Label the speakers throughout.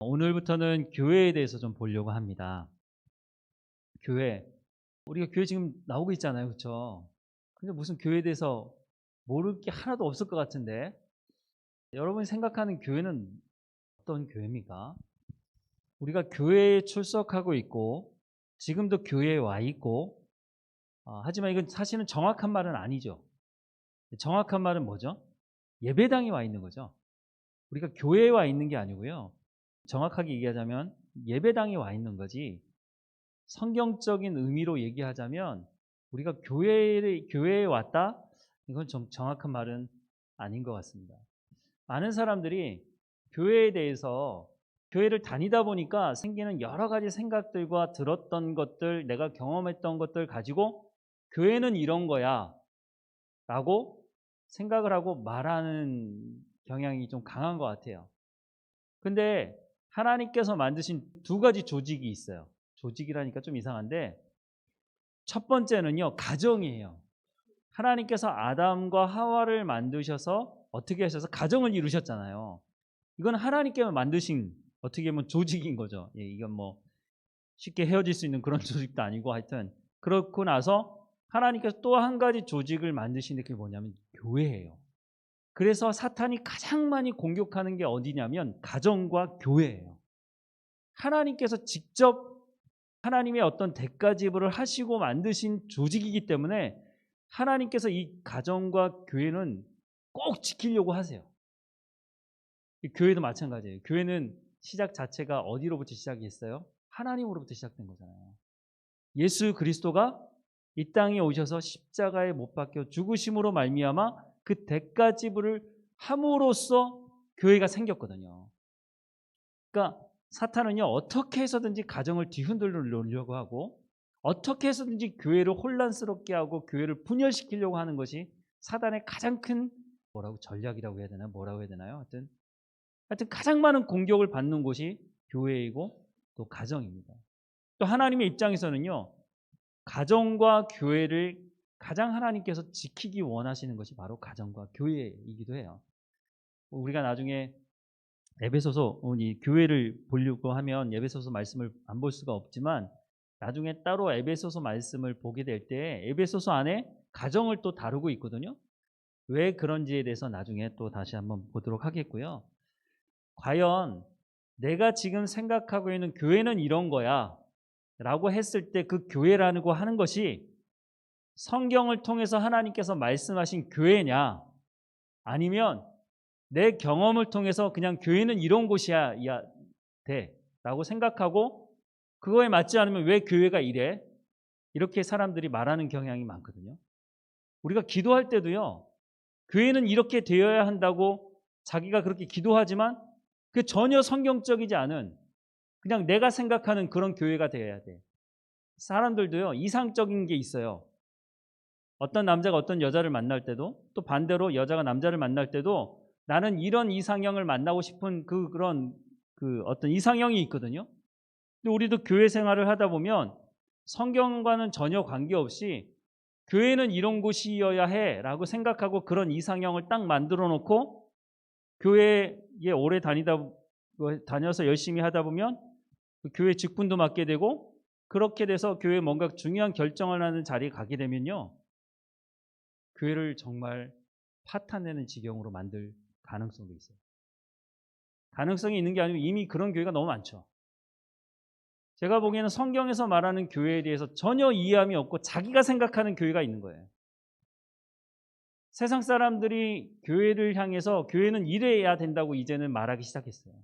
Speaker 1: 오늘부터는 교회에 대해서 좀 보려고 합니다. 교회. 우리가 교회 지금 나오고 있잖아요. 그렇죠? 근데 무슨 교회에 대해서 모를 게 하나도 없을 것 같은데 여러분이 생각하는 교회는 어떤 교회입니까? 우리가 교회에 출석하고 있고 지금도 교회에 와 있고 하지만 이건 사실은 정확한 말은 아니죠. 정확한 말은 뭐죠? 예배당에 와 있는 거죠. 우리가 교회에 와 있는 게 아니고요. 정확하게 얘기하자면 예배당에 와 있는 거지, 성경적인 의미로 얘기하자면 우리가 교회에 왔다? 이건 좀 정확한 말은 아닌 것 같습니다. 많은 사람들이 교회에 대해서 교회를 다니다 보니까 생기는 여러 가지 생각들과 들었던 것들, 내가 경험했던 것들 가지고 교회는 이런 거야 라고 생각을 하고 말하는 경향이 좀 강한 것 같아요. 근데 하나님께서 만드신 두 가지 조직이 있어요. 조직이라니까 좀 이상한데, 첫 번째는요, 가정이에요. 하나님께서 아담과 하와를 만드셔서 어떻게 하셔서 가정을 이루셨잖아요. 이건 하나님께만 만드신 어떻게 보면 조직인 거죠. 이건 뭐 쉽게 헤어질 수 있는 그런 조직도 아니고, 하여튼 그렇고 나서 하나님께서 또 한 가지 조직을 만드신 게 뭐냐면 교회예요. 그래서 사탄이 가장 많이 공격하는 게 어디냐면 가정과 교회예요. 하나님께서 직접 하나님의 어떤 대가 지불을 하시고 만드신 조직이기 때문에 하나님께서 이 가정과 교회는 꼭 지키려고 하세요. 교회도 마찬가지예요. 교회는 시작 자체가 어디로부터 시작이 했어요? 하나님으로부터 시작된 거잖아요. 예수 그리스도가 이 땅에 오셔서 십자가에 못 박혀 죽으심으로 말미암아 그 대가 지불을 함으로써 교회가 생겼거든요. 그러니까 사탄은요, 어떻게 해서든지 가정을 뒤흔들어 놓으려고 하고 어떻게 해서든지 교회를 혼란스럽게 하고 교회를 분열시키려고 하는 것이 사단의 가장 큰 전략이라고 해야 되나요? 뭐라고 해야 되나요? 하여튼 가장 많은 공격을 받는 곳이 교회이고 또 가정입니다. 또 하나님의 입장에서는요, 가정과 교회를 가장 하나님께서 지키기 원하시는 것이 바로 가정과 교회이기도 해요. 우리가 나중에 에베소서, 이 교회를 보려고 하면 에베소서 말씀을 안 볼 수가 없지만 나중에 따로 에베소서 말씀을 보게 될 때 에베소서 안에 가정을 또 다루고 있거든요. 왜 그런지에 대해서 나중에 또 다시 한번 보도록 하겠고요. 과연 내가 지금 생각하고 있는 교회는 이런 거야 라고 했을 때 그 교회라고 하는 것이 성경을 통해서 하나님께서 말씀하신 교회냐, 아니면 내 경험을 통해서 그냥 교회는 이런 곳이야 돼 라고 생각하고 그거에 맞지 않으면 왜 교회가 이래? 이렇게 사람들이 말하는 경향이 많거든요. 우리가 기도할 때도요, 교회는 이렇게 되어야 한다고 자기가 그렇게 기도하지만 그 전혀 성경적이지 않은 그냥 내가 생각하는 그런 교회가 되어야 돼. 사람들도요, 이상적인 게 있어요. 어떤 남자가 어떤 여자를 만날 때도, 또 반대로 여자가 남자를 만날 때도 나는 이런 이상형을 만나고 싶은 그런 어떤 이상형이 있거든요. 근데 우리도 교회 생활을 하다 보면 성경과는 전혀 관계없이 교회는 이런 곳이어야 해라고 생각하고 그런 이상형을 딱 만들어 놓고 교회에 오래 다녀서 열심히 하다 보면 교회 직분도 맡게 되고, 그렇게 돼서 교회에 뭔가 중요한 결정을 하는 자리에 가게 되면요, 교회를 정말 파탄내는 지경으로 만들 가능성도 있어요. 가능성이 있는 게 아니고 이미 그런 교회가 너무 많죠. 제가 보기에는 성경에서 말하는 교회에 대해서 전혀 이해함이 없고 자기가 생각하는 교회가 있는 거예요. 세상 사람들이 교회를 향해서 교회는 이래야 된다고 이제는 말하기 시작했어요.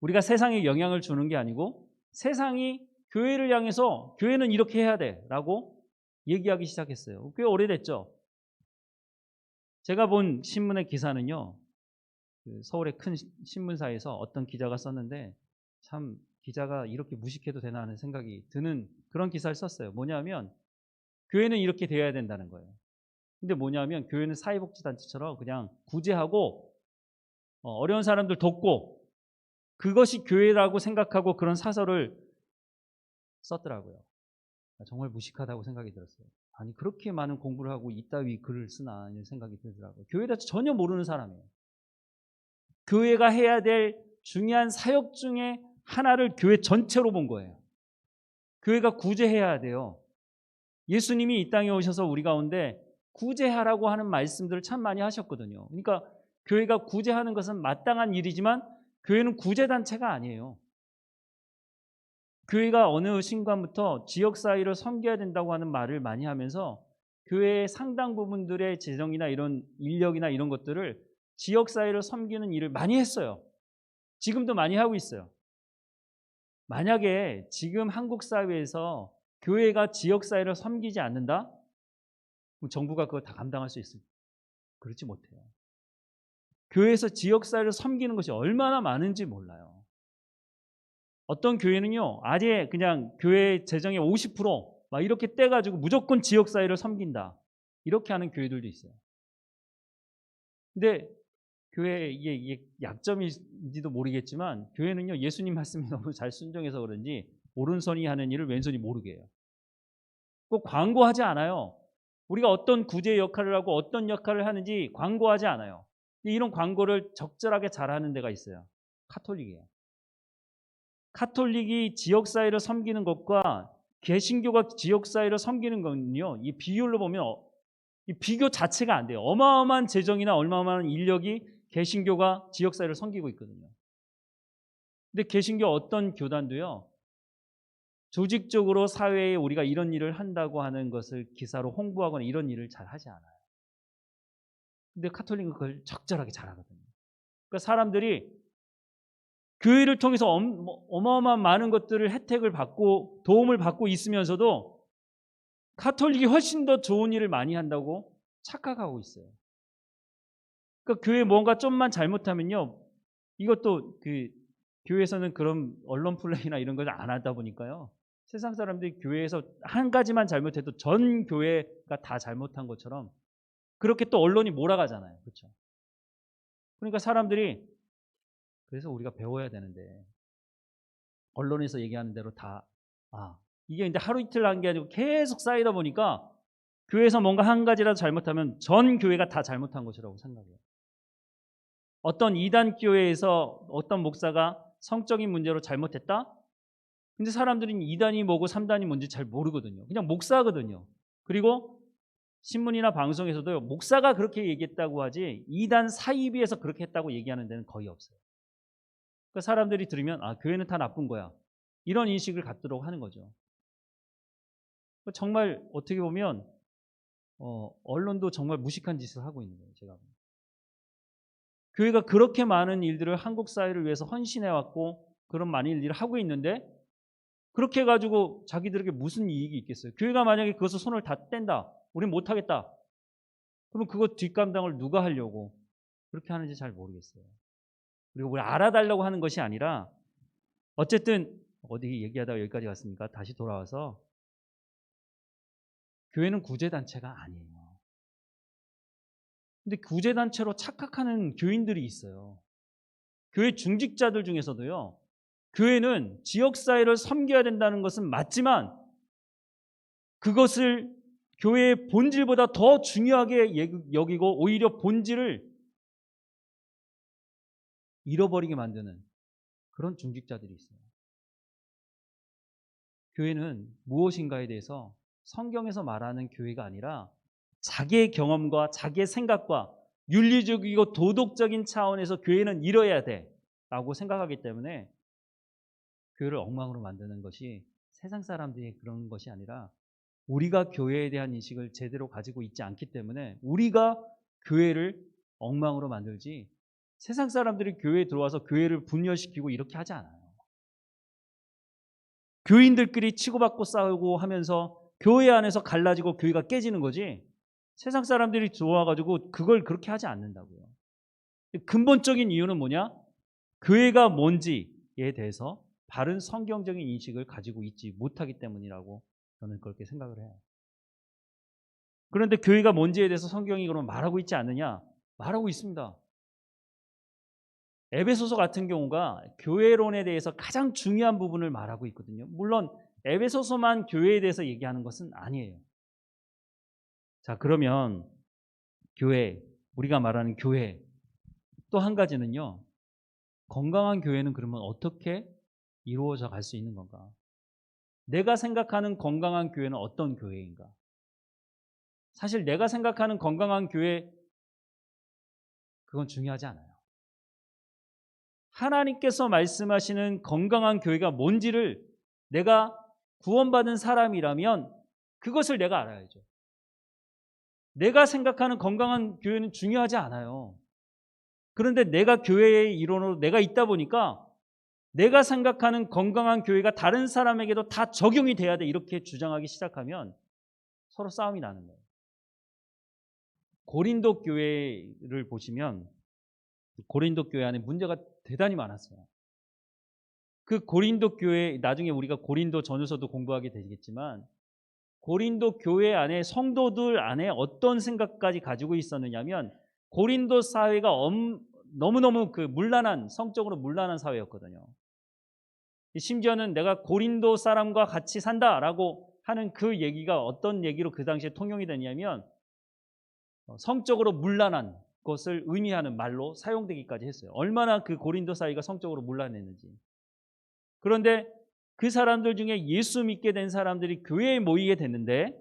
Speaker 1: 우리가 세상에 영향을 주는 게 아니고 세상이 교회를 향해서 교회는 이렇게 해야 돼라고 얘기하기 시작했어요. 꽤 오래됐죠. 제가 본 신문의 기사는요, 서울의 큰 신문사에서 어떤 기자가 썼는데 참 기자가 이렇게 무식해도 되나 하는 생각이 드는 그런 기사를 썼어요. 뭐냐면 교회는 이렇게 되어야 된다는 거예요. 근데 뭐냐면 교회는 사회복지단체처럼 그냥 구제하고 어려운 사람들 돕고 그것이 교회라고 생각하고 그런 사설을 썼더라고요. 정말 무식하다고 생각이 들었어요. 아니, 그렇게 많은 공부를 하고 이따위 글을 쓰나 이런 생각이 들더라고요. 교회에 대해서 전혀 모르는 사람이에요. 교회가 해야 될 중요한 사역 중에 하나를 교회 전체로 본 거예요. 교회가 구제해야 돼요. 예수님이 이 땅에 오셔서 우리 가운데 구제하라고 하는 말씀들을 참 많이 하셨거든요. 그러니까 교회가 구제하는 것은 마땅한 일이지만 교회는 구제단체가 아니에요. 교회가 어느 순간부터 지역사회를 섬겨야 된다고 하는 말을 많이 하면서 교회의 상당 부분들의 재정이나 이런 인력이나 이런 것들을 지역사회를 섬기는 일을 많이 했어요. 지금도 많이 하고 있어요. 만약에 지금 한국 사회에서 교회가 지역사회를 섬기지 않는다? 그럼 정부가 그걸 다 감당할 수 있을까? 그렇지 못해요. 교회에서 지역사회를 섬기는 것이 얼마나 많은지 몰라요. 어떤 교회는요, 아예 그냥 교회 재정의 50%막 이렇게 떼가지고 무조건 지역사회를 섬긴다. 이렇게 하는 교회들도 있어요. 근데 교회의 이게 약점인지도 모르겠지만 교회는요, 예수님 말씀에 너무 잘 순종해서 그런지 오른손이 하는 일을 왼손이 모르게 해요. 꼭 광고하지 않아요. 우리가 어떤 구제 역할을 하고 어떤 역할을 하는지 광고하지 않아요. 이런 광고를 적절하게 잘하는 데가 있어요. 카톨릭이에요. 카톨릭이 지역사회를 섬기는 것과 개신교가 지역사회를 섬기는 건요, 이 비율로 보면 이 비교 자체가 안 돼요. 어마어마한 재정이나 어마어마한 인력이 개신교가 지역사회를 섬기고 있거든요. 근데 개신교 어떤 교단도요, 조직적으로 사회에 우리가 이런 일을 한다고 하는 것을 기사로 홍보하거나 이런 일을 잘 하지 않아요. 근데 카톨릭은 그걸 적절하게 잘하거든요. 그러니까 사람들이 교회를 통해서 어마어마한 많은 것들을 혜택을 받고 도움을 받고 있으면서도 카톨릭이 훨씬 더 좋은 일을 많이 한다고 착각하고 있어요. 그러니까 교회 뭔가 좀만 잘못하면요, 이것도 교회에서는 그런 언론 플레이나 이런 걸 안 하다 보니까요, 세상 사람들이 교회에서 한 가지만 잘못해도 전 교회가 다 잘못한 것처럼 그렇게 또 언론이 몰아가잖아요. 그렇죠? 그러니까 사람들이, 그래서 우리가 배워야 되는데 언론에서 얘기하는 대로 다 이게 이제 하루 이틀 한 게 아니고 계속 쌓이다 보니까 교회에서 뭔가 한 가지라도 잘못하면 전 교회가 다 잘못한 것이라고 생각해요. 어떤 이단 교회에서 어떤 목사가 성적인 문제로 잘못했다? 근데 사람들은 2단이 뭐고 3단이 뭔지 잘 모르거든요. 그냥 목사거든요. 그리고 신문이나 방송에서도 목사가 그렇게 얘기했다고 하지 2단 사이비에서 그렇게 했다고 얘기하는 데는 거의 없어요. 그러니까 사람들이 들으면 교회는 다 나쁜 거야. 이런 인식을 갖도록 하는 거죠. 정말 어떻게 보면 언론도 정말 무식한 짓을 하고 있는 거예요. 제가 보면. 교회가 그렇게 많은 일들을 한국 사회를 위해서 헌신해왔고 그런 많은 일들을 하고 있는데 그렇게 해가지고 자기들에게 무슨 이익이 있겠어요? 교회가 만약에 그것을 손을 다 뗀다. 우린 못하겠다. 그럼 그거 뒷감당을 누가 하려고 그렇게 하는지 잘 모르겠어요. 그리고 우리 알아달라고 하는 것이 아니라 어쨌든 어디 얘기하다가 여기까지 왔으니까 다시 돌아와서 교회는 구제단체가 아니에요. 근데 구제단체로 착각하는 교인들이 있어요. 교회 중직자들 중에서도요, 교회는 지역사회를 섬겨야 된다는 것은 맞지만 그것을 교회의 본질보다 더 중요하게 여기고 오히려 본질을 잃어버리게 만드는 그런 중직자들이 있어요. 교회는 무엇인가에 대해서 성경에서 말하는 교회가 아니라 자기의 경험과 자기의 생각과 윤리적이고 도덕적인 차원에서 교회는 이뤄야 돼 라고 생각하기 때문에 교회를 엉망으로 만드는 것이 세상 사람들이 그런 것이 아니라 우리가 교회에 대한 인식을 제대로 가지고 있지 않기 때문에 우리가 교회를 엉망으로 만들지 세상 사람들이 교회에 들어와서 교회를 분열시키고 이렇게 하지 않아요. 교인들끼리 치고받고 싸우고 하면서 교회 안에서 갈라지고 교회가 깨지는 거지 세상 사람들이 들어와가지고 그걸 그렇게 하지 않는다고요. 근본적인 이유는 뭐냐? 교회가 뭔지에 대해서 바른 성경적인 인식을 가지고 있지 못하기 때문이라고 저는 그렇게 생각을 해요. 그런데 교회가 뭔지에 대해서 성경이 그러면 말하고 있지 않느냐? 말하고 있습니다. 에베소서 같은 경우가 교회론에 대해서 가장 중요한 부분을 말하고 있거든요. 물론 에베소서만 교회에 대해서 얘기하는 것은 아니에요. 자, 그러면 교회, 우리가 말하는 교회 또 한 가지는요, 건강한 교회는 그러면 어떻게 이루어져 갈 수 있는 건가? 내가 생각하는 건강한 교회는 어떤 교회인가? 사실 내가 생각하는 건강한 교회, 그건 중요하지 않아요. 하나님께서 말씀하시는 건강한 교회가 뭔지를 내가 구원받은 사람이라면 그것을 내가 알아야죠. 내가 생각하는 건강한 교회는 중요하지 않아요. 그런데 내가 교회의 일원으로 내가 있다 보니까 내가 생각하는 건강한 교회가 다른 사람에게도 다 적용이 돼야 돼, 이렇게 주장하기 시작하면 서로 싸움이 나는 거예요. 고린도 교회를 보시면 고린도 교회 안에 문제가 대단히 많았어요. 그 고린도 교회, 나중에 우리가 고린도 전후서도 공부하게 되겠지만 고린도 교회 안에 성도들 안에 어떤 생각까지 가지고 있었느냐면 고린도 사회가 너무너무 그 문란한, 성적으로 문란한 사회였거든요. 심지어는 내가 고린도 사람과 같이 산다라고 하는 그 얘기가 어떤 얘기로 그 당시에 통용이 되냐면 성적으로 문란한 것을 의미하는 말로 사용되기까지 했어요. 얼마나 그 고린도 사회가 성적으로 문란했는지. 그런데 그 사람들 중에 예수 믿게 된 사람들이 교회에 모이게 됐는데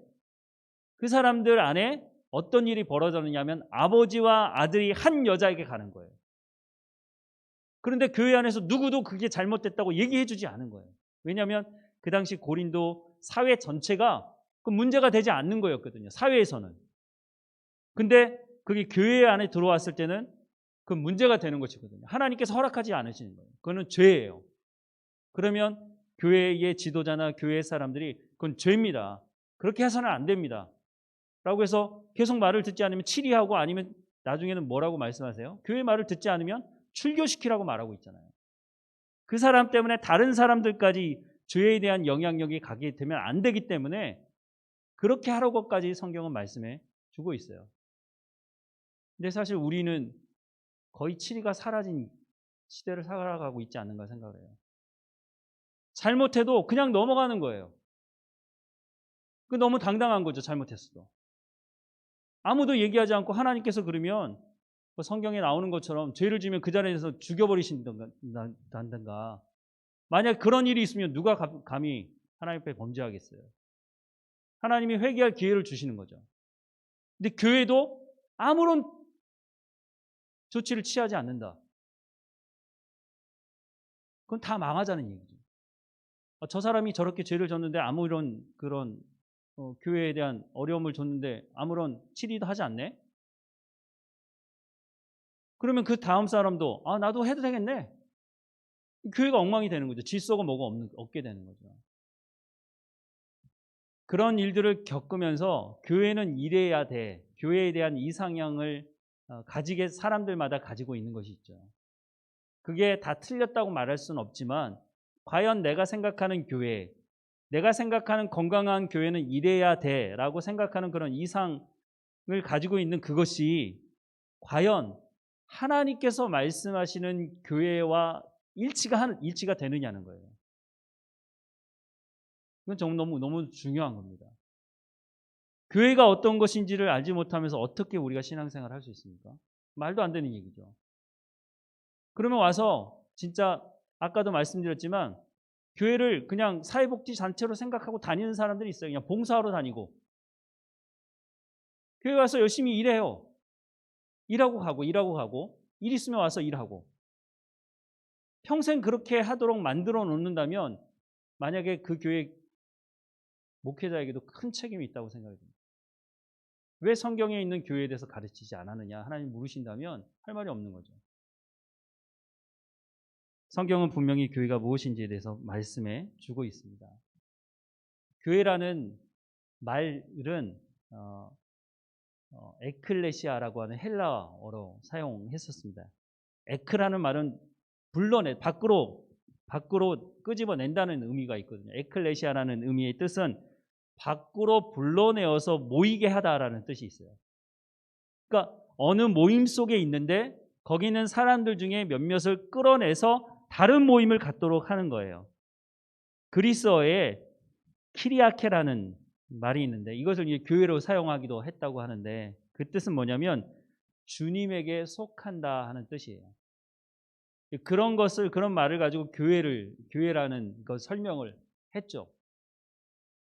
Speaker 1: 그 사람들 안에 어떤 일이 벌어졌느냐면 아버지와 아들이 한 여자에게 가는 거예요. 그런데 교회 안에서 누구도 그게 잘못됐다고 얘기해 주지 않은 거예요. 왜냐하면 그 당시 고린도 사회 전체가 그 문제가 되지 않는 거였거든요. 사회에서는. 근데 그게 교회 안에 들어왔을 때는 그 문제가 되는 것이거든요. 하나님께서 허락하지 않으시는 거예요. 그거는 죄예요. 그러면 교회의 지도자나 교회 사람들이 그건 죄입니다. 그렇게 해서는 안 됩니다. 라고 해서 계속 말을 듣지 않으면 치리하고, 아니면 나중에는 뭐라고 말씀하세요? 교회 말을 듣지 않으면 출교시키라고 말하고 있잖아요. 그 사람 때문에 다른 사람들까지 죄에 대한 영향력이 가게 되면 안 되기 때문에 그렇게 하라고까지 성경은 말씀해 주고 있어요. 근데 사실 우리는 거의 치리가 사라진 시대를 살아가고 있지 않는가 생각을 해요. 잘못해도 그냥 넘어가는 거예요. 그 너무 당당한 거죠. 잘못했어도. 아무도 얘기하지 않고 하나님께서 그러면 성경에 나오는 것처럼 죄를 지으면 그 자리에서 죽여버리신다든가, 만약 그런 일이 있으면 누가 감히 하나님 앞에 범죄하겠어요? 하나님이 회개할 기회를 주시는 거죠. 근데 교회도 아무런 조치를 취하지 않는다. 그건 다 망하자는 얘기죠. 저 사람이 저렇게 죄를 졌는데 아무런 그런 교회에 대한 어려움을 줬는데 아무런 치리도 하지 않네? 그러면 그 다음 사람도 나도 해도 되겠네. 교회가 엉망이 되는 거죠. 질서가 뭐가 없게 되는 거죠. 그런 일들을 겪으면서 교회는 이래야 돼. 교회에 대한 이상향을 가지게 사람들마다 가지고 있는 것이 있죠. 그게 다 틀렸다고 말할 수는 없지만 과연 내가 생각하는 교회, 내가 생각하는 건강한 교회는 이래야 돼라고 생각하는 그런 이상을 가지고 있는 그것이 과연 하나님께서 말씀하시는 교회와 일치가 되느냐는 거예요. 이건 정말 너무 중요한 겁니다. 교회가 어떤 것인지를 알지 못하면서 어떻게 우리가 신앙생활을 할 수 있습니까? 말도 안 되는 얘기죠. 그러면 와서 진짜 아까도 말씀드렸지만 교회를 그냥 사회복지 단체로 생각하고 다니는 사람들이 있어요. 그냥 봉사하러 다니고. 교회 와서 열심히 일해요. 일하고 가고 일 있으면 와서 일하고. 평생 그렇게 하도록 만들어 놓는다면 만약에 그 교회 목회자에게도 큰 책임이 있다고 생각이 듭니다. 왜 성경에 있는 교회에 대해서 가르치지 않았느냐 하나님 물으신다면 할 말이 없는 거죠. 성경은 분명히 교회가 무엇인지에 대해서 말씀해 주고 있습니다. 교회라는 말은 에클레시아라고 하는 헬라어로 사용했었습니다. 에크라는 말은 밖으로 끄집어낸다는 의미가 있거든요. 에클레시아라는 의미의 뜻은 밖으로 불러내어서 모이게 하다라는 뜻이 있어요. 그러니까 어느 모임 속에 있는데 거기는 사람들 중에 몇몇을 끌어내서 다른 모임을 갖도록 하는 거예요. 그리스어에 키리아케라는 말이 있는데 이것을 이제 교회로 사용하기도 했다고 하는데 그 뜻은 뭐냐면 주님에게 속한다 하는 뜻이에요. 그런 것을, 그런 말을 가지고 교회라는 것 설명을 했죠.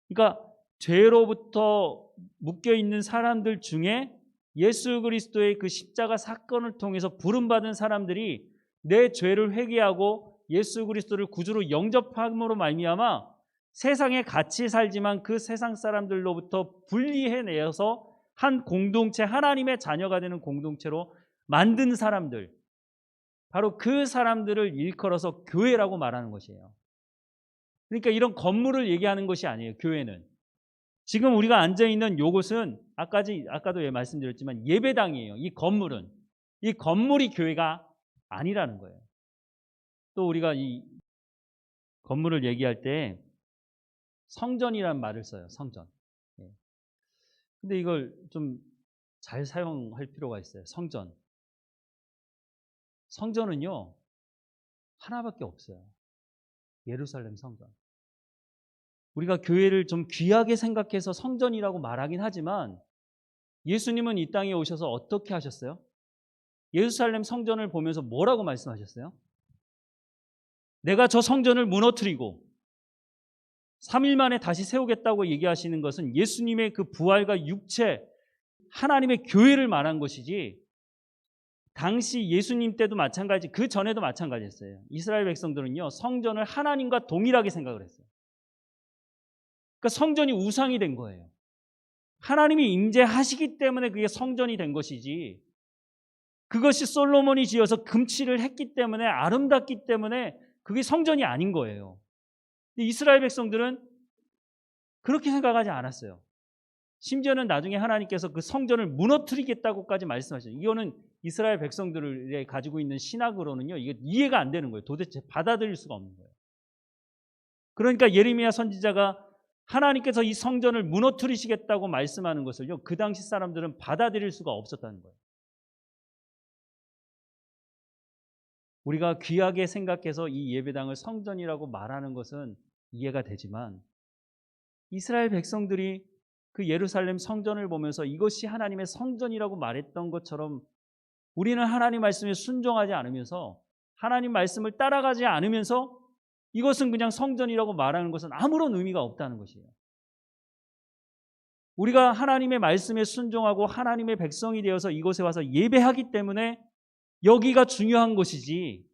Speaker 1: 그러니까 죄로부터 묶여 있는 사람들 중에 예수 그리스도의 그 십자가 사건을 통해서 부름받은 사람들이 내 죄를 회개하고 예수 그리스도를 구주로 영접함으로 말미암아 세상에 같이 살지만 그 세상 사람들로부터 분리해내어서 한 공동체, 하나님의 자녀가 되는 공동체로 만든 사람들, 바로 그 사람들을 일컬어서 교회라고 말하는 것이에요. 그러니까 이런 건물을 얘기하는 것이 아니에요. 교회는 지금 우리가 앉아있는 요것은 아까도 말씀드렸지만 예배당이에요. 이 건물이 교회가 아니라는 거예요. 또 우리가 이 건물을 얘기할 때 성전이라는 말을 써요. 성전. 근데 이걸 좀 잘 사용할 필요가 있어요. 성전은요 하나밖에 없어요. 예루살렘 성전. 우리가 교회를 좀 귀하게 생각해서 성전이라고 말하긴 하지만 예수님은 이 땅에 오셔서 어떻게 하셨어요? 예루살렘 성전을 보면서 뭐라고 말씀하셨어요? 내가 저 성전을 무너뜨리고 3일 만에 다시 세우겠다고 얘기하시는 것은 예수님의 그 부활과 육체, 하나님의 교회를 말한 것이지, 당시 예수님 때도 마찬가지, 그 전에도 마찬가지였어요. 이스라엘 백성들은요 성전을 하나님과 동일하게 생각을 했어요. 그러니까 성전이 우상이 된 거예요. 하나님이 임재하시기 때문에 그게 성전이 된 것이지, 그것이 솔로몬이 지어서 금칠을 했기 때문에, 아름답기 때문에 그게 성전이 아닌 거예요. 근데 이스라엘 백성들은 그렇게 생각하지 않았어요. 심지어는 나중에 하나님께서 그 성전을 무너뜨리겠다고까지 말씀하셨어요. 이거는 이스라엘 백성들이 가지고 있는 신학으로는요 이게 이해가 안 되는 거예요. 도대체 받아들일 수가 없는 거예요. 그러니까 예레미야 선지자가 하나님께서 이 성전을 무너뜨리시겠다고 말씀하는 것을요 그 당시 사람들은 받아들일 수가 없었다는 거예요. 우리가 귀하게 생각해서 이 예배당을 성전이라고 말하는 것은 이해가 되지만, 이스라엘 백성들이 그 예루살렘 성전을 보면서 이것이 하나님의 성전이라고 말했던 것처럼 우리는 하나님 말씀에 순종하지 않으면서, 하나님 말씀을 따라가지 않으면서 이것은 그냥 성전이라고 말하는 것은 아무런 의미가 없다는 것이에요. 우리가 하나님의 말씀에 순종하고 하나님의 백성이 되어서 이곳에 와서 예배하기 때문에 여기가 중요한 것이지,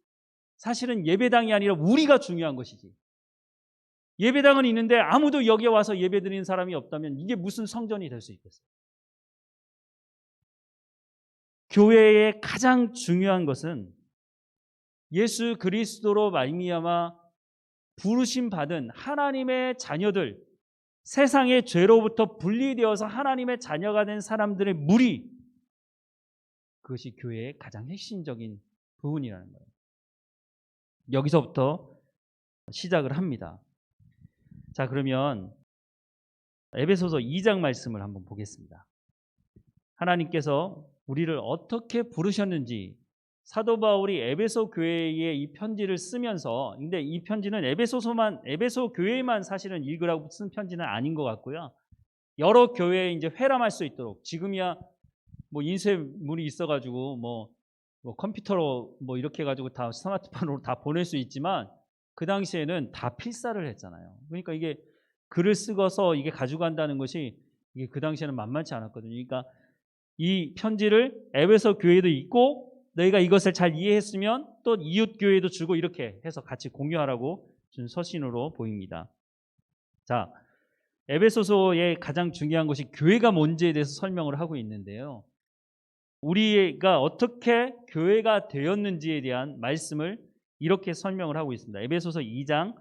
Speaker 1: 사실은 예배당이 아니라 우리가 중요한 것이지. 예배당은 있는데 아무도 여기에 와서 예배드리는 사람이 없다면 이게 무슨 성전이 될 수 있겠어요? 교회의 가장 중요한 것은 예수 그리스도로 말미암아 부르심 받은 하나님의 자녀들, 세상의 죄로부터 분리되어서 하나님의 자녀가 된 사람들의 무리, 그것이 교회의 가장 핵심적인 부분이라는 거예요. 여기서부터 시작을 합니다. 자, 그러면 에베소서 2장 말씀을 한번 보겠습니다. 하나님께서 우리를 어떻게 부르셨는지 사도 바울이 에베소 교회에 이 편지를 쓰면서, 근데 이 편지는 에베소 교회만 사실은 읽으라고 쓴 편지는 아닌 것 같고요. 여러 교회에 이제 회람할 수 있도록, 지금이야 뭐 인쇄물이 있어가지고 뭐 컴퓨터로 뭐 이렇게 해가지고 다 스마트폰으로 다 보낼 수 있지만 그 당시에는 다 필사를 했잖아요. 그러니까 이게 글을 쓰고서 이게 가져간다는 것이 이게 그 당시에는 만만치 않았거든요. 그러니까 이 편지를 에베소 교회도 있고, 너희가 이것을 잘 이해했으면 또 이웃 교회도 주고 이렇게 해서 같이 공유하라고 준 서신으로 보입니다. 자, 에베소서의 가장 중요한 것이 교회가 뭔지에 대해서 설명을 하고 있는데요. 우리가 어떻게 교회가 되었는지에 대한 말씀을 이렇게 설명을 하고 있습니다. 에베소서 2장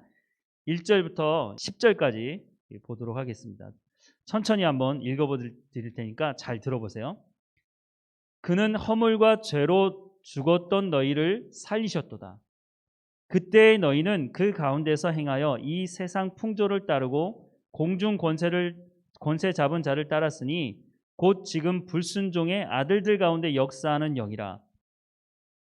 Speaker 1: 1절부터 10절까지 보도록 하겠습니다. 천천히 한번 읽어드릴 테니까 잘 들어보세요. 그는 허물과 죄로 죽었던 너희를 살리셨도다. 그때의 너희는 그 가운데서 행하여 이 세상 풍조를 따르고 공중 권세 잡은 자를 따랐으니 곧 지금 불순종의 아들들 가운데 역사하는 영이라.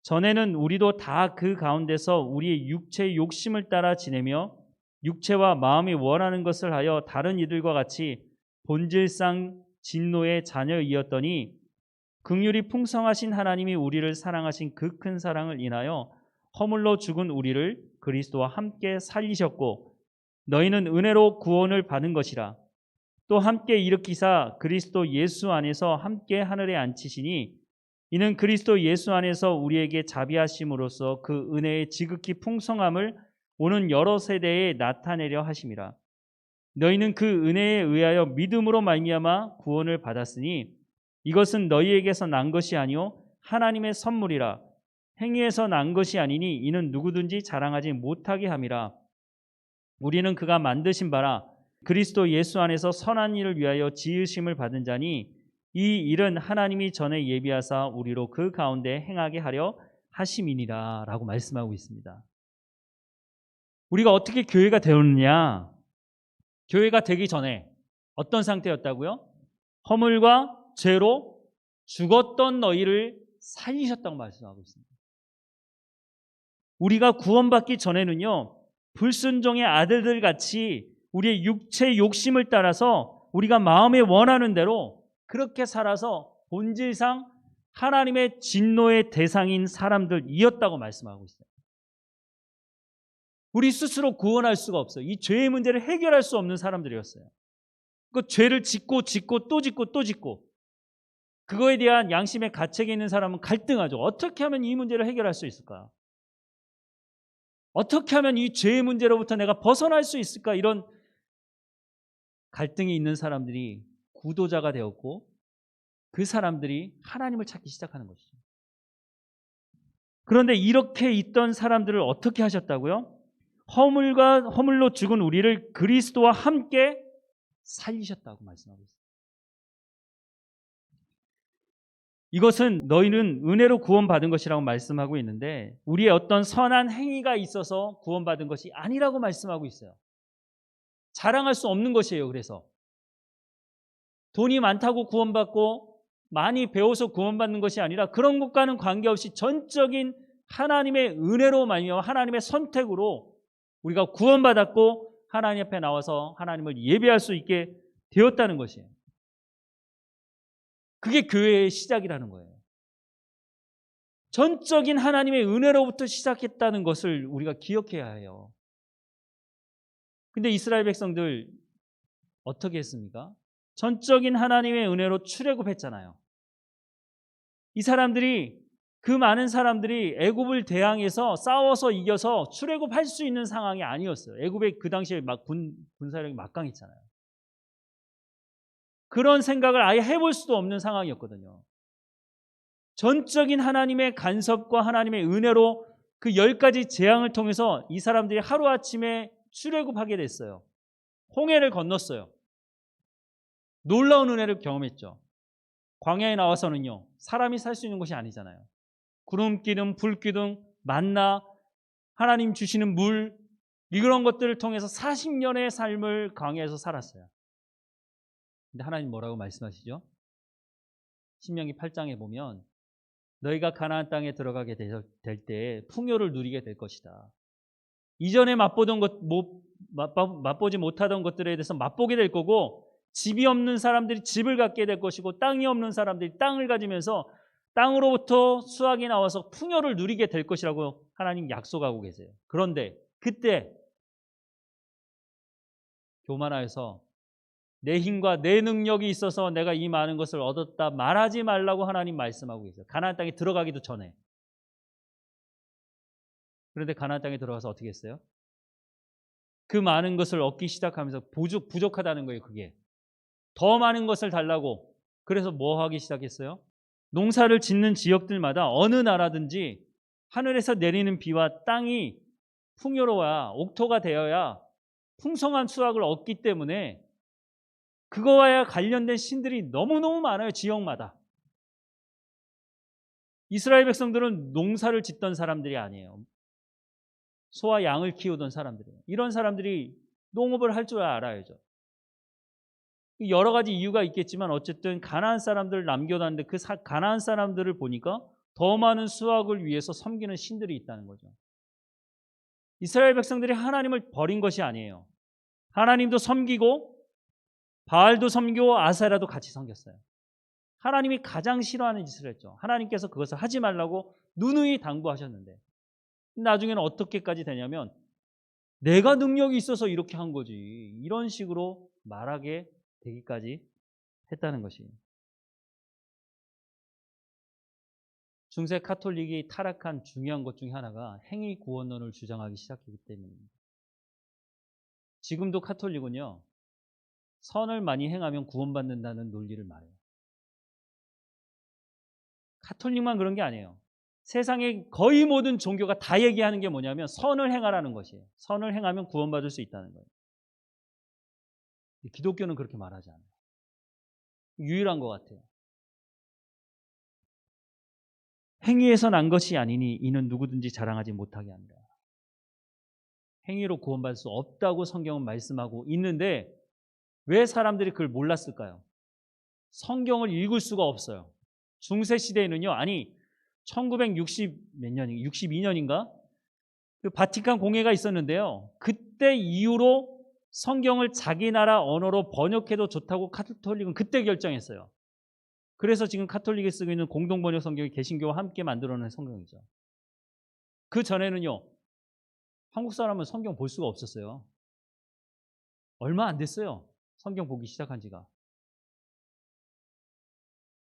Speaker 1: 전에는 우리도 다 그 가운데서 우리의 육체의 욕심을 따라 지내며 육체와 마음이 원하는 것을 하여 다른 이들과 같이 본질상 진노의 자녀이었더니 긍휼이 풍성하신 하나님이 우리를 사랑하신 그 큰 사랑을 인하여 허물로 죽은 우리를 그리스도와 함께 살리셨고 너희는 은혜로 구원을 받은 것이라. 또 함께 일으키사 그리스도 예수 안에서 함께 하늘에 앉히시니 이는 그리스도 예수 안에서 우리에게 자비하심으로써 그 은혜의 지극히 풍성함을 오는 여러 세대에 나타내려 하심이라. 너희는 그 은혜에 의하여 믿음으로 말미암아 구원을 받았으니 이것은 너희에게서 난 것이 아니요 하나님의 선물이라. 행위에서 난 것이 아니니 이는 누구든지 자랑하지 못하게 함이라. 우리는 그가 만드신 바라 그리스도 예수 안에서 선한 일을 위하여 지으심을 받은 자니 이 일은 하나님이 전에 예비하사 우리로 그 가운데 행하게 하려 하심이니라 라고 말씀하고 있습니다. 우리가 어떻게 교회가 되었느냐? 교회가 되기 전에 어떤 상태였다고요? 허물과 죄로 죽었던 너희를 살리셨다고 말씀하고 있습니다. 우리가 구원받기 전에는요, 불순종의 아들들 같이 우리의 육체 욕심을 따라서 우리가 마음에 원하는 대로 그렇게 살아서 본질상 하나님의 진노의 대상인 사람들이었다고 말씀하고 있어요. 우리 스스로 구원할 수가 없어요. 이 죄의 문제를 해결할 수 없는 사람들이었어요. 그 죄를 짓고 또 짓고 그거에 대한 양심의 가책이 있는 사람은 갈등하죠. 어떻게 하면 이 문제를 해결할 수 있을까? 어떻게 하면 이 죄의 문제로부터 내가 벗어날 수 있을까? 이런 갈등이 있는 사람들이 구도자가 되었고 그 사람들이 하나님을 찾기 시작하는 것이죠. 그런데 이렇게 있던 사람들을 어떻게 하셨다고요? 허물로 죽은 우리를 그리스도와 함께 살리셨다고 말씀하고 있습니다. 이것은 너희는 은혜로 구원받은 것이라고 말씀하고 있는데 우리의 어떤 선한 행위가 있어서 구원받은 것이 아니라고 말씀하고 있어요. 자랑할 수 없는 것이에요. 그래서 돈이 많다고 구원받고 많이 배워서 구원받는 것이 아니라 그런 것과는 관계없이 전적인 하나님의 은혜로 말미암아 하나님의 선택으로 우리가 구원받았고 하나님 앞에 나와서 하나님을 예배할 수 있게 되었다는 것이에요. 그게 교회의 시작이라는 거예요. 전적인 하나님의 은혜로부터 시작했다는 것을 우리가 기억해야 해요. 근데 이스라엘 백성들 어떻게 했습니까? 전적인 하나님의 은혜로 출애굽했잖아요. 이 사람들이 그 많은 사람들이 애굽을 대항해서 싸워서 이겨서 출애굽할 수 있는 상황이 아니었어요. 애굽에 그 당시에 막 군사력이 막강했잖아요. 그런 생각을 아예 해볼 수도 없는 상황이었거든요. 전적인 하나님의 간섭과 하나님의 은혜로 그 10가지 재앙을 통해서 이 사람들이 하루아침에 출애굽하게 됐어요. 홍해를 건넜어요. 놀라운 은혜를 경험했죠. 광야에 나와서는요, 사람이 살 수 있는 곳이 아니잖아요. 구름 기둥, 불 기둥, 만나, 하나님 주시는 물, 이런 것들을 통해서 40년의 삶을 광야에서 살았어요. 근데 하나님 뭐라고 말씀하시죠? 신명기 8장에 보면 너희가 가나안 땅에 들어가게 될 때 풍요를 누리게 될 것이다. 이전에 맛보지 못하던 것들에 대해서 맛보게 될 거고 집이 없는 사람들이 집을 갖게 될 것이고 땅이 없는 사람들이 땅을 가지면서 땅으로부터 수확이 나와서 풍요를 누리게 될 것이라고 하나님 약속하고 계세요. 그런데 그때 교만하여서 내 힘과 내 능력이 있어서 내가 이 많은 것을 얻었다 말하지 말라고 하나님 말씀하고 계세요. 가나안 땅에 들어가기도 전에. 그런데 가나안 땅에 들어가서 어떻게 했어요? 그 많은 것을 얻기 시작하면서 부족하다는 거예요. 그게 더 많은 것을 달라고. 그래서 뭐 하기 시작했어요? 농사를 짓는 지역들마다 어느 나라든지 하늘에서 내리는 비와 땅이 풍요로워야, 옥토가 되어야 풍성한 수확을 얻기 때문에 그거와 관련된 신들이 너무너무 많아요. 지역마다. 이스라엘 백성들은 농사를 짓던 사람들이 아니에요. 소와 양을 키우던 사람들이에요. 이런 사람들이 농업을 할 줄 알아야죠. 여러 가지 이유가 있겠지만 어쨌든 가나안 사람들을 남겨놨는데 그 가나안 사람들을 보니까 더 많은 수확을 위해서 섬기는 신들이 있다는 거죠. 이스라엘 백성들이 하나님을 버린 것이 아니에요. 하나님도 섬기고 바알도 섬기고 아세라도 같이 섬겼어요. 하나님이 가장 싫어하는 짓을 했죠. 하나님께서 그것을 하지 말라고 누누이 당부하셨는데 나중에는 어떻게까지 되냐면 내가 능력이 있어서 이렇게 한 거지, 이런 식으로 말하게 되기까지 했다는 것이에요. 중세 카톨릭이 타락한 중요한 것 중에 하나가 행위 구원론을 주장하기 시작했기 때문입니다. 지금도 카톨릭은요, 선을 많이 행하면 구원받는다는 논리를 말해요. 카톨릭만 그런 게 아니에요. 세상의 거의 모든 종교가 다 얘기하는 게 뭐냐면 선을 행하라는 것이에요. 선을 행하면 구원받을 수 있다는 거예요. 기독교는 그렇게 말하지 않아요. 유일한 것 같아요. 행위에서 난 것이 아니니 이는 누구든지 자랑하지 못하게 한다. 행위로 구원받을 수 없다고 성경은 말씀하고 있는데 왜 사람들이 그걸 몰랐을까요? 성경을 읽을 수가 없어요. 중세 시대에는요, 아니 1960 몇 년이 62년인가 그 바티칸 공회가 있었는데요. 그때 이후로 성경을 자기 나라 언어로 번역해도 좋다고 카톨릭은 그때 결정했어요. 그래서 지금 카톨릭이 쓰고 있는 공동 번역 성경이 개신교와 함께 만들어낸 성경이죠. 그 전에는요, 한국 사람은 성경 볼 수가 없었어요. 얼마 안 됐어요. 성경 보기 시작한 지가.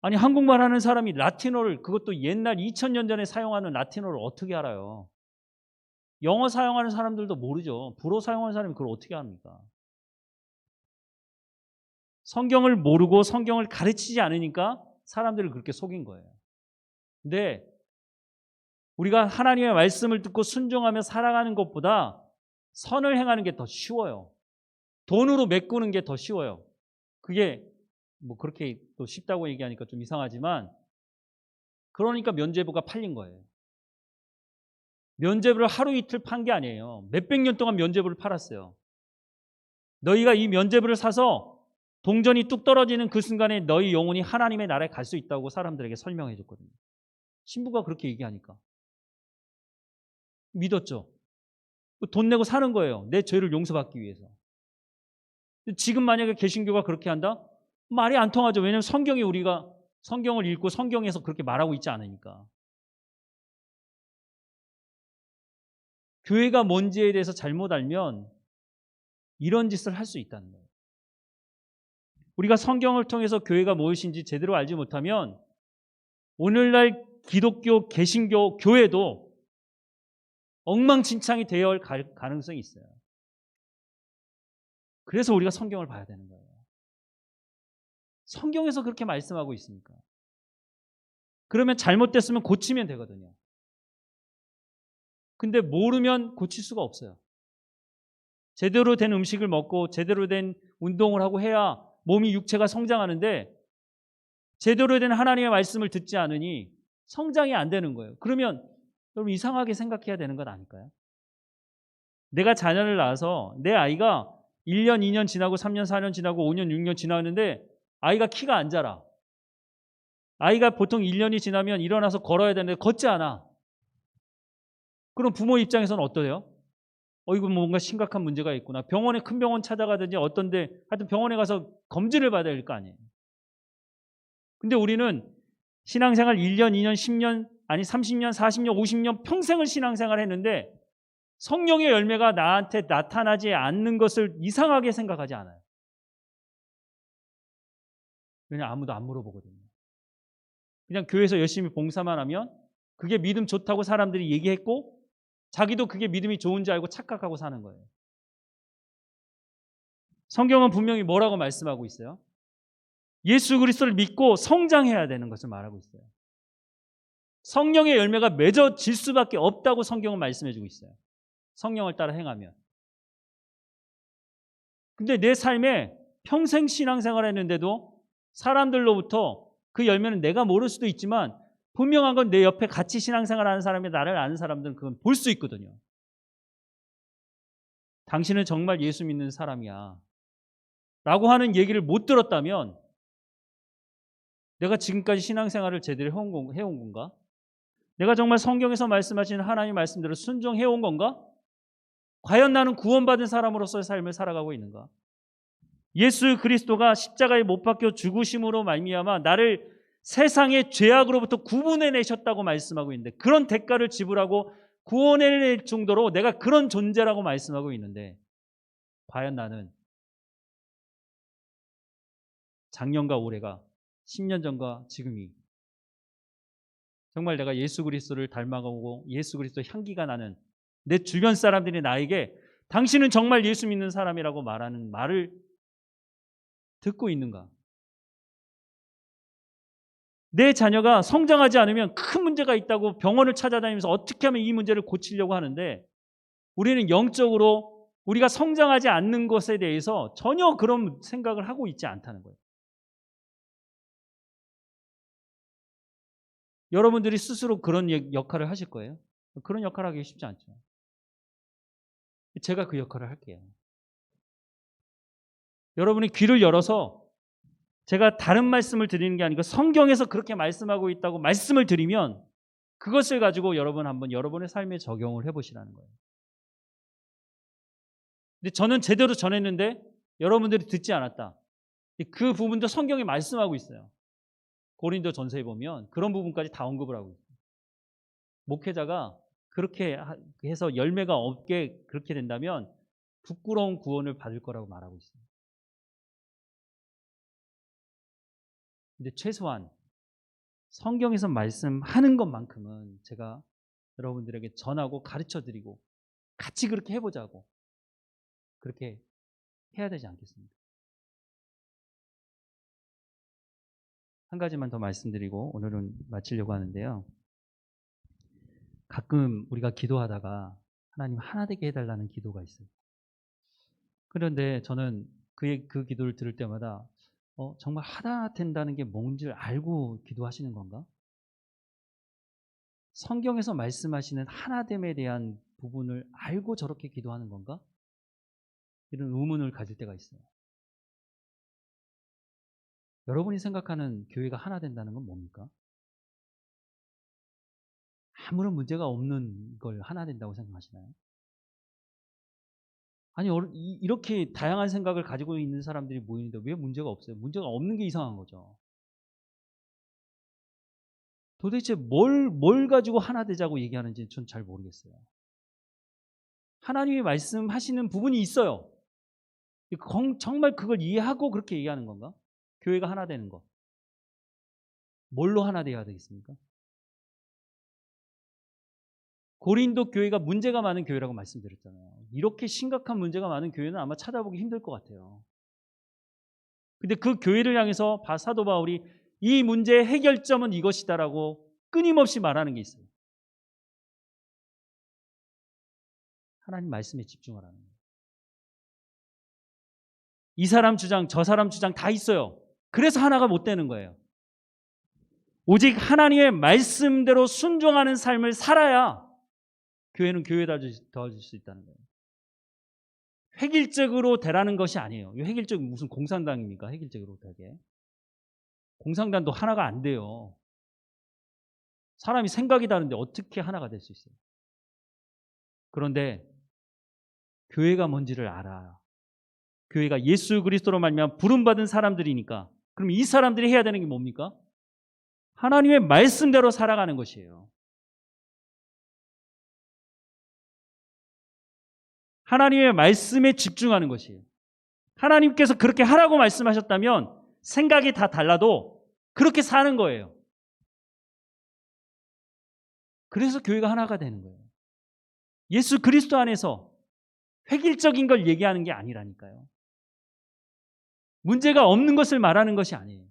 Speaker 1: 아니 한국말 하는 사람이 라틴어를, 그것도 옛날 2000년 전에 사용하는 라틴어를 어떻게 알아요? 영어 사용하는 사람들도 모르죠. 불어 사용하는 사람이 그걸 어떻게 합니까? 성경을 모르고 성경을 가르치지 않으니까 사람들을 그렇게 속인 거예요. 근데 우리가 하나님의 말씀을 듣고 순종하며 살아가는 것보다 선을 행하는 게 더 쉬워요. 돈으로 메꾸는 게 더 쉬워요. 그게 뭐 그렇게 또 쉽다고 얘기하니까 좀 이상하지만, 그러니까 면죄부가 팔린 거예요. 면죄부를 하루 이틀 판 게 아니에요. 몇백 년 동안 면죄부를 팔았어요. 너희가 이 면죄부를 사서 동전이 뚝 떨어지는 그 순간에 너희 영혼이 하나님의 나라에 갈 수 있다고 사람들에게 설명해 줬거든요. 신부가 그렇게 얘기하니까 믿었죠. 돈 내고 사는 거예요. 내 죄를 용서받기 위해서. 지금 만약에 개신교가 그렇게 한다? 말이 안 통하죠. 왜냐하면 성경이, 우리가 성경을 읽고 성경에서 그렇게 말하고 있지 않으니까. 교회가 뭔지에 대해서 잘못 알면 이런 짓을 할 수 있다는 거예요. 우리가 성경을 통해서 교회가 무엇인지 제대로 알지 못하면 오늘날 기독교, 개신교, 교회도 엉망진창이 되어 올 가능성이 있어요. 그래서 우리가 성경을 봐야 되는 거예요. 성경에서 그렇게 말씀하고 있으니까. 그러면 잘못됐으면 고치면 되거든요. 근데 모르면 고칠 수가 없어요. 제대로 된 음식을 먹고 제대로 된 운동을 하고 해야 몸이, 육체가 성장하는데 제대로 된 하나님의 말씀을 듣지 않으니 성장이 안 되는 거예요. 그러면 여러분 이상하게 생각해야 되는 것 아닐까요? 내가 자녀를 낳아서 내 아이가 1년, 2년 지나고 3년, 4년 지나고 5년, 6년 지나는데 아이가 키가 안 자라. 아이가 보통 1년이 지나면 일어나서 걸어야 되는데 걷지 않아. 그럼 부모 입장에서는 어떠세요? 이거 뭔가 심각한 문제가 있구나. 병원에, 큰 병원 찾아가든지 어떤데 하여튼 병원에 가서 검진을 받아야 될 거 아니에요. 근데 우리는 신앙생활 1년, 2년, 10년, 아니 30년, 40년, 50년 평생을 신앙생활 했는데 성령의 열매가 나한테 나타나지 않는 것을 이상하게 생각하지 않아요. 왜냐면 아무도 안 물어보거든요. 그냥 교회에서 열심히 봉사만 하면 그게 믿음 좋다고 사람들이 얘기했고 자기도 그게 믿음이 좋은 줄 알고 착각하고 사는 거예요. 성경은 분명히 뭐라고 말씀하고 있어요? 예수 그리스도를 믿고 성장해야 되는 것을 말하고 있어요. 성령의 열매가 맺어질 수밖에 없다고 성경은 말씀해주고 있어요. 성령을 따라 행하면. 근데 내 삶에 평생 신앙생활 했는데도 사람들로부터 그 열매는 내가 모를 수도 있지만 분명한 건 내 옆에 같이 신앙생활하는 사람이, 나를 아는 사람들은 그건 볼 수 있거든요. 당신은 정말 예수 믿는 사람이야 라고 하는 얘기를 못 들었다면 내가 지금까지 신앙생활을 제대로 해온 건가? 내가 정말 성경에서 말씀하시는 하나님의 말씀대로 순종해온 건가? 과연 나는 구원받은 사람으로서의 삶을 살아가고 있는가? 예수 그리스도가 십자가에 못 박혀 죽으심으로 말미암아 나를 세상의 죄악으로부터 구분해 내셨다고 말씀하고 있는데 그런 대가를 지불하고 구원할 정도로 내가 그런 존재라고 말씀하고 있는데 과연 나는 작년과 올해가 10년 전과 지금이 정말 내가 예수 그리스도를 닮아가고 예수 그리스도 향기가 나는 내 주변 사람들이 나에게 당신은 정말 예수 믿는 사람이라고 말하는 말을 듣고 있는가? 내 자녀가 성장하지 않으면 큰 문제가 있다고 병원을 찾아다니면서 어떻게 하면 이 문제를 고치려고 하는데 우리는 영적으로 우리가 성장하지 않는 것에 대해서 전혀 그런 생각을 하고 있지 않다는 거예요. 여러분들이 스스로 그런 역할을 하실 거예요? 그런 역할을 하기 쉽지 않죠. 제가 그 역할을 할게요. 여러분이 귀를 열어서 제가 다른 말씀을 드리는 게 아니고 성경에서 그렇게 말씀하고 있다고 말씀을 드리면 그것을 가지고 여러분 한번 여러분의 삶에 적용을 해보시라는 거예요. 근데 저는 제대로 전했는데 여러분들이 듣지 않았다. 그 부분도 성경이 말씀하고 있어요. 고린도 전서에 보면 그런 부분까지 다 언급을 하고 있어요. 목회자가 그렇게 해서 열매가 없게 그렇게 된다면 부끄러운 구원을 받을 거라고 말하고 있어요. 근데 최소한 성경에서 말씀하는 것만큼은 제가 여러분들에게 전하고 가르쳐 드리고 같이 그렇게 해보자고 그렇게 해야 되지 않겠습니까? 한 가지만 더 말씀드리고 오늘은 마치려고 하는데요. 가끔 우리가 기도하다가 하나님 하나 되게 해달라는 기도가 있어요. 그런데 저는 그 기도를 들을 때마다 정말 하나 된다는 게 뭔지 알고 기도하시는 건가? 성경에서 말씀하시는 하나됨에 대한 부분을 알고 저렇게 기도하는 건가? 이런 의문을 가질 때가 있어요. 여러분이 생각하는 교회가 하나 된다는 건 뭡니까? 아무런 문제가 없는 걸 하나 된다고 생각하시나요? 아니, 이렇게 다양한 생각을 가지고 있는 사람들이 모이는데 왜 문제가 없어요? 문제가 없는 게 이상한 거죠. 도대체 뭘 가지고 하나 되자고 얘기하는지 전 잘 모르겠어요. 하나님이 말씀하시는 부분이 있어요. 정말 그걸 이해하고 그렇게 얘기하는 건가? 교회가 하나 되는 거. 뭘로 하나 돼야 되겠습니까? 고린도 교회가 문제가 많은 교회라고 말씀드렸잖아요. 이렇게 심각한 문제가 많은 교회는 아마 찾아보기 힘들 것 같아요. 근데 그 교회를 향해서 사도 바울이 이 문제의 해결점은 이것이다라고 끊임없이 말하는 게 있어요. 하나님 말씀에 집중하라는 거예요. 이 사람 주장, 저 사람 주장 다 있어요. 그래서 하나가 못 되는 거예요. 오직 하나님의 말씀대로 순종하는 삶을 살아야 교회는 도와줄 수 있다는 거예요. 획일적으로 되라는 것이 아니에요. 획일적 무슨 공산당입니까? 획일적으로 되게. 공산당도 하나가 안 돼요. 사람이 생각이 다른데 어떻게 하나가 될 수 있어요? 그런데 교회가 뭔지를 알아. 교회가 예수 그리스도로 말미암아 부름받은 사람들이니까 그럼 이 사람들이 해야 되는 게 뭡니까? 하나님의 말씀대로 살아가는 것이에요. 하나님의 말씀에 집중하는 것이에요. 하나님께서 그렇게 하라고 말씀하셨다면 생각이 다 달라도 그렇게 사는 거예요. 그래서 교회가 하나가 되는 거예요. 예수 그리스도 안에서 획일적인 걸 얘기하는 게 아니라니까요. 문제가 없는 것을 말하는 것이 아니에요.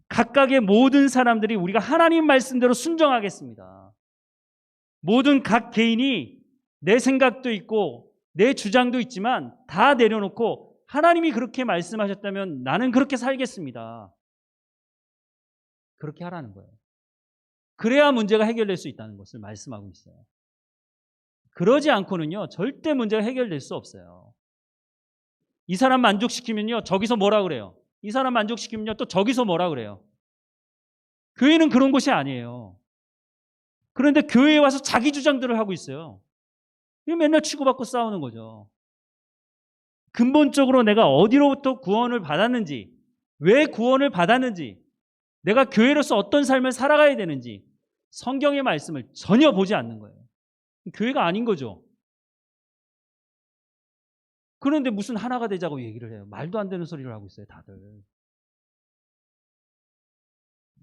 Speaker 1: 각각의 모든 사람들이 우리가 하나님 말씀대로 순종하겠습니다. 모든 각 개인이 내 생각도 있고 내 주장도 있지만 다 내려놓고 하나님이 그렇게 말씀하셨다면 나는 그렇게 살겠습니다. 그렇게 하라는 거예요. 그래야 문제가 해결될 수 있다는 것을 말씀하고 있어요. 그러지 않고는요, 절대 문제가 해결될 수 없어요. 이 사람 만족시키면요, 저기서 뭐라 그래요? 이 사람 만족시키면요, 또 저기서 뭐라 그래요? 교회는 그런 곳이 아니에요. 그런데 교회에 와서 자기 주장들을 하고 있어요. 맨날 치고받고 싸우는 거죠. 근본적으로 내가 어디로부터 구원을 받았는지, 왜 구원을 받았는지, 내가 교회로서 어떤 삶을 살아가야 되는지, 성경의 말씀을 전혀 보지 않는 거예요. 교회가 아닌 거죠. 그런데 무슨 하나가 되자고 얘기를 해요. 말도 안 되는 소리를 하고 있어요, 다들.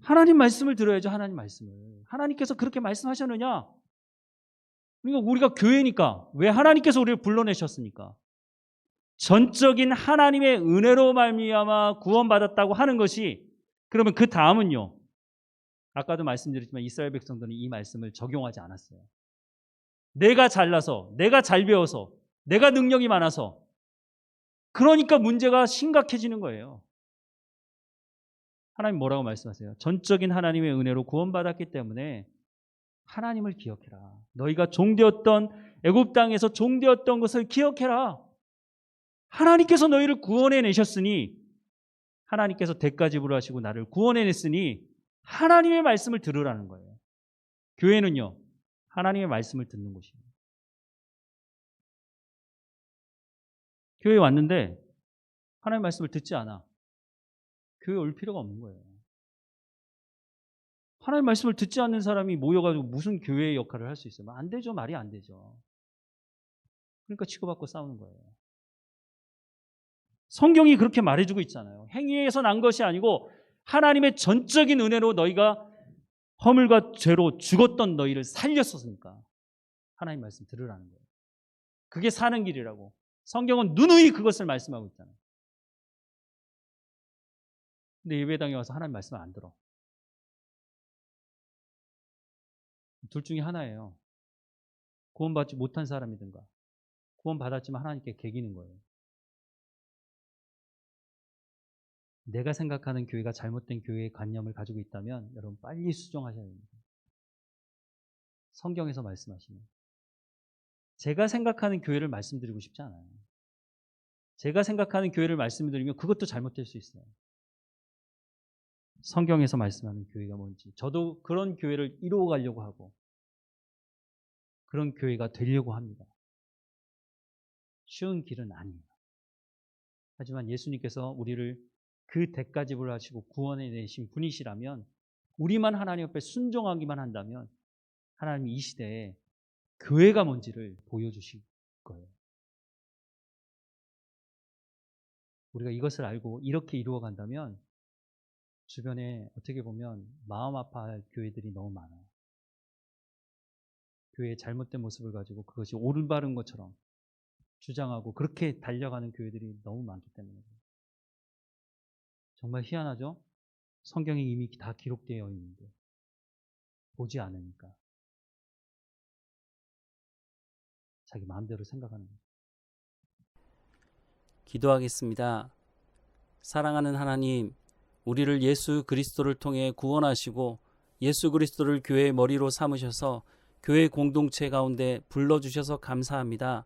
Speaker 1: 하나님 말씀을 들어야죠, 하나님 말씀을. 하나님께서 그렇게 말씀하셨느냐? 그러니까 우리가 교회니까 왜 하나님께서 우리를 불러내셨습니까? 전적인 하나님의 은혜로 말미암아 구원받았다고 하는 것이, 그러면 그 다음은요. 아까도 말씀드렸지만 이스라엘 백성들은 이 말씀을 적용하지 않았어요. 내가 잘나서, 내가 잘 배워서, 내가 능력이 많아서, 그러니까 문제가 심각해지는 거예요. 하나님 뭐라고 말씀하세요? 전적인 하나님의 은혜로 구원받았기 때문에 하나님을 기억해라. 너희가 종되었던 애굽 땅에서 종되었던 것을 기억해라. 하나님께서 너희를 구원해내셨으니, 하나님께서 대가 지불하시고 나를 구원해냈으니 하나님의 말씀을 들으라는 거예요. 교회는요, 하나님의 말씀을 듣는 곳이에요. 교회에 왔는데 하나님의 말씀을 듣지 않아. 교회에 올 필요가 없는 거예요. 하나님의 말씀을 듣지 않는 사람이 모여가지고 무슨 교회의 역할을 할 수 있어요? 안 되죠. 말이 안 되죠. 그러니까 치고받고 싸우는 거예요. 성경이 그렇게 말해주고 있잖아요. 행위에서 난 것이 아니고 하나님의 전적인 은혜로 너희가 허물과 죄로 죽었던 너희를 살렸었으니까 하나님 말씀 들으라는 거예요. 그게 사는 길이라고. 성경은 누누이 그것을 말씀하고 있잖아요. 근데 예배당에 와서 하나님 말씀을 안 들어. 둘 중에 하나예요. 구원받지 못한 사람이든가 구원받았지만 하나님께 개기는 거예요. 내가 생각하는 교회가 잘못된 교회의 관념을 가지고 있다면 여러분 빨리 수정하셔야 됩니다. 성경에서 말씀하시면. 제가 생각하는 교회를 말씀드리고 싶지 않아요. 제가 생각하는 교회를 말씀드리면 그것도 잘못될 수 있어요. 성경에서 말씀하는 교회가 뭔지. 저도 그런 교회를 이루어 가려고 하고 그런 교회가 되려고 합니다. 쉬운 길은 아니에요. 하지만 예수님께서 우리를 그 대가 지불하시고 구원해 내신 분이시라면, 우리만 하나님 앞에 순종하기만 한다면 하나님이 이 시대에 교회가 뭔지를 보여주실 거예요. 우리가 이것을 알고 이렇게 이루어간다면 주변에 어떻게 보면 마음 아파할 교회들이 너무 많아요. 교회의 잘못된 모습을 가지고 그것이 올바른 것처럼 주장하고 그렇게 달려가는 교회들이 너무 많기 때문에. 정말 희한하죠? 성경에 이미 다 기록되어 있는데 보지 않으니까 자기 마음대로 생각하는 거죠.
Speaker 2: 기도하겠습니다. 사랑하는 하나님, 우리를 예수 그리스도를 통해 구원하시고 예수 그리스도를 교회의 머리로 삼으셔서 교회 공동체 가운데 불러주셔서 감사합니다.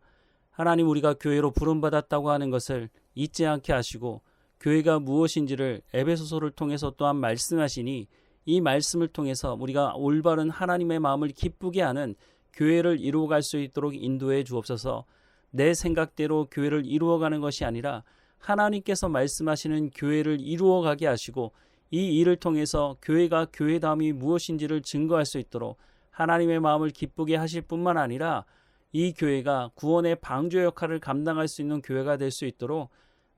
Speaker 2: 하나님, 우리가 교회로 부름받았다고 하는 것을 잊지 않게 하시고 교회가 무엇인지를 에베소서를 통해서 또한 말씀하시니 이 말씀을 통해서 우리가 올바른 하나님의 마음을 기쁘게 하는 교회를 이루어갈 수 있도록 인도해 주옵소서. 내 생각대로 교회를 이루어가는 것이 아니라 하나님께서 말씀하시는 교회를 이루어가게 하시고 이 일을 통해서 교회가 교회다움이 무엇인지를 증거할 수 있도록 하나님의 마음을 기쁘게 하실 뿐만 아니라 이 교회가 구원의 방주 역할을 감당할 수 있는 교회가 될 수 있도록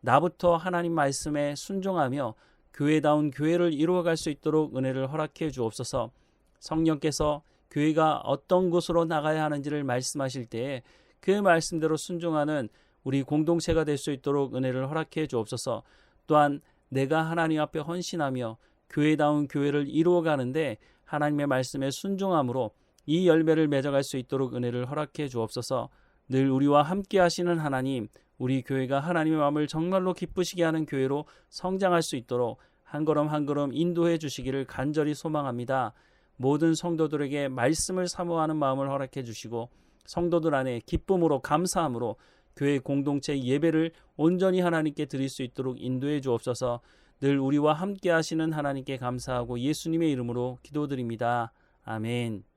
Speaker 2: 나부터 하나님 말씀에 순종하며 교회다운 교회를 이루어갈 수 있도록 은혜를 허락해 주옵소서. 성령께서 교회가 어떤 곳으로 나가야 하는지를 말씀하실 때에 그 말씀대로 순종하는 우리 공동체가 될 수 있도록 은혜를 허락해 주옵소서. 또한 내가 하나님 앞에 헌신하며 교회다운 교회를 이루어가는데 하나님의 말씀에 순종함으로 이 열매를 맺어갈 수 있도록 은혜를 허락해 주옵소서. 늘 우리와 함께 하시는 하나님, 우리 교회가 하나님의 마음을 정말로 기쁘시게 하는 교회로 성장할 수 있도록 한 걸음 한 걸음 인도해 주시기를 간절히 소망합니다. 모든 성도들에게 말씀을 사모하는 마음을 허락해 주시고 성도들 안에 기쁨으로 감사함으로 교회 공동체 예배를 온전히 하나님께 드릴 수 있도록 인도해 주옵소서. 늘 우리와 함께 하시는 하나님께 감사하고 예수님의 이름으로 기도드립니다. 아멘.